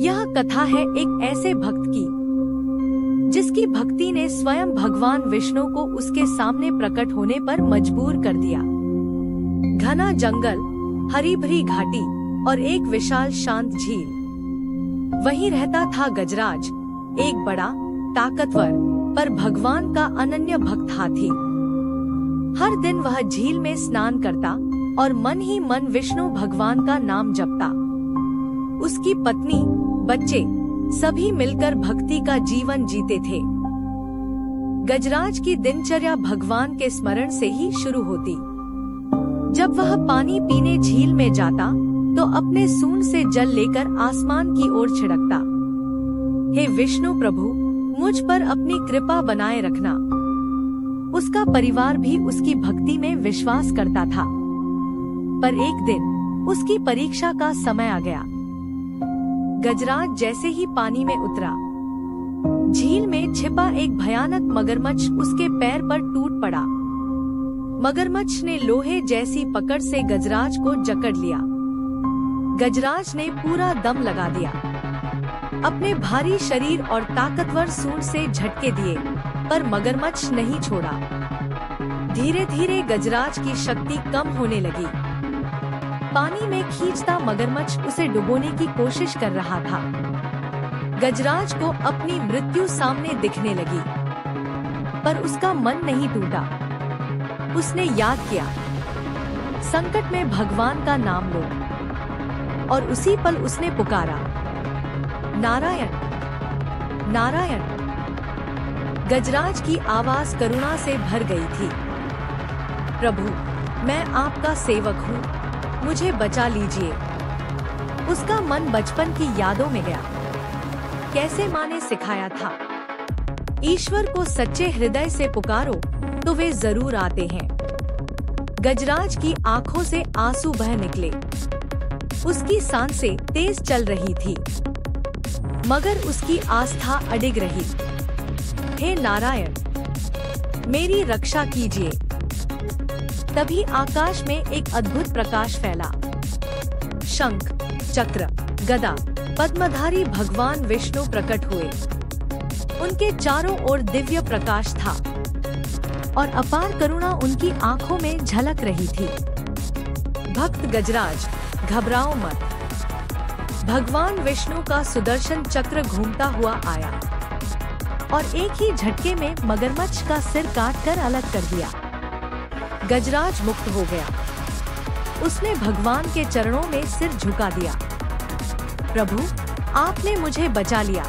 यह कथा है एक ऐसे भक्त की जिसकी भक्ति ने स्वयं भगवान विष्णु को उसके सामने प्रकट होने पर मजबूर कर दिया। घना जंगल, हरी भरी घाटी और एक विशाल शांत झील। वहीं रहता था गजराज, एक बड़ा, ताकतवर पर भगवान का अनन्य भक्त हाथी। हर दिन वह झील में स्नान करता और मन ही मन विष्णु भगवान का नाम जपता। उसकी पत्नी, बच्चे सभी मिलकर भक्ति का जीवन जीते थे। गजराज की दिनचर्या भगवान के स्मरण से ही शुरू होती। जब वह पानी पीने झील में जाता तो अपने सूंड से जल लेकर आसमान की ओर छिड़कता। हे विष्णु प्रभु, मुझ पर अपनी कृपा बनाए रखना। उसका परिवार भी उसकी भक्ति में विश्वास करता था। पर एक दिन उसकी परीक्षा का समय आ गया। गजराज जैसे ही पानी में उतरा, झील में छिपा एक भयानक मगरमच्छ उसके पैर पर टूट पड़ा। मगरमच्छ ने लोहे जैसी पकड़ से गजराज को जकड़ लिया। गजराज ने पूरा दम लगा दिया। अपने भारी शरीर और ताकतवर सूंड से झटके दिए, पर मगरमच्छ नहीं छोड़ा। धीरे धीरे गजराज की शक्ति कम होने लगी। पानी में खींचता मगरमच्छ उसे डुबोने की कोशिश कर रहा था। गजराज को अपनी मृत्यु सामने दिखने लगी, पर उसका मन नहीं टूटा। उसने याद किया, संकट में भगवान का नाम लो, और उसी पल उसने पुकारा, नारायण नारायण। गजराज की आवाज करुणा से भर गई थी। प्रभु, मैं आपका सेवक हूँ, मुझे बचा लीजिए। उसका मन बचपन की यादों में गया। कैसे माँ ने सिखाया था, ईश्वर को सच्चे हृदय से पुकारो तो वे जरूर आते हैं। गजराज की आंखों से आंसू बह निकले। उसकी सांसें तेज चल रही थी, मगर उसकी आस्था अडिग रही। हे नारायण, मेरी रक्षा कीजिए। तभी आकाश में एक अद्भुत प्रकाश फैला। शंख, चक्र, गदा, पद्मधारी भगवान विष्णु प्रकट हुए। उनके चारों ओर दिव्य प्रकाश था और अपार करुणा उनकी आंखों में झलक रही थी। भक्त गजराज, घबराओ मत। भगवान विष्णु का सुदर्शन चक्र घूमता हुआ आया और एक ही झटके में मगरमच्छ का सिर काटकर अलग कर दिया। गजराज मुक्त हो गया। उसने भगवान के चरणों में सिर झुका दिया। प्रभु, आपने मुझे बचा लिया।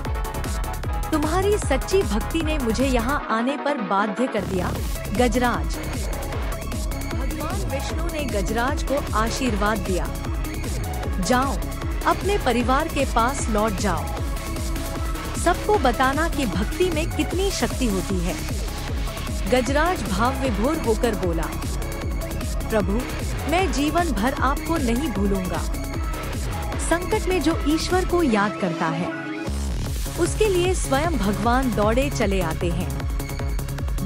तुम्हारी सच्ची भक्ति ने मुझे यहाँ आने पर बाध्य कर दिया। गजराज। भगवान विष्णु ने गजराज को आशीर्वाद दिया। जाओ, अपने परिवार के पास लौट जाओ। सबको बताना कि भक्ति में कितनी शक्ति होती है। गजराज भाव विभोर होकर बोला, प्रभु, मैं जीवन भर आपको नहीं भूलूंगा। संकट में जो ईश्वर को याद करता है, उसके लिए स्वयं भगवान दौड़े चले आते हैं।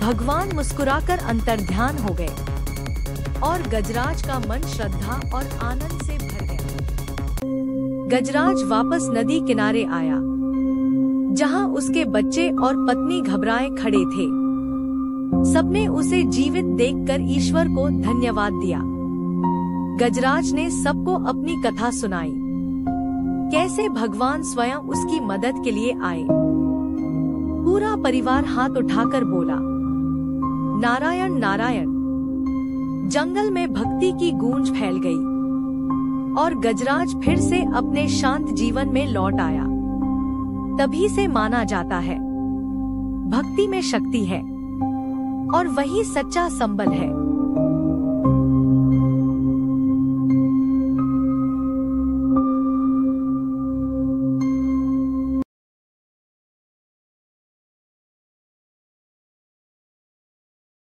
भगवान मुस्कुराकर अंतर्ध्यान हो गए और गजराज का मन श्रद्धा और आनंद से भर गया। गजराज वापस नदी किनारे आया, जहां उसके बच्चे और पत्नी घबराए खड़े थे। सबने उसे जीवित देखकर ईश्वर को धन्यवाद दिया। गजराज ने सबको अपनी कथा सुनाई, कैसे भगवान स्वयं उसकी मदद के लिए आए। पूरा परिवार हाथ उठाकर बोला, नारायण नारायण। जंगल में भक्ति की गूंज फैल गई और गजराज फिर से अपने शांत जीवन में लौट आया। तभी से माना जाता है, भक्ति में शक्ति है और वही सच्चा संबल है।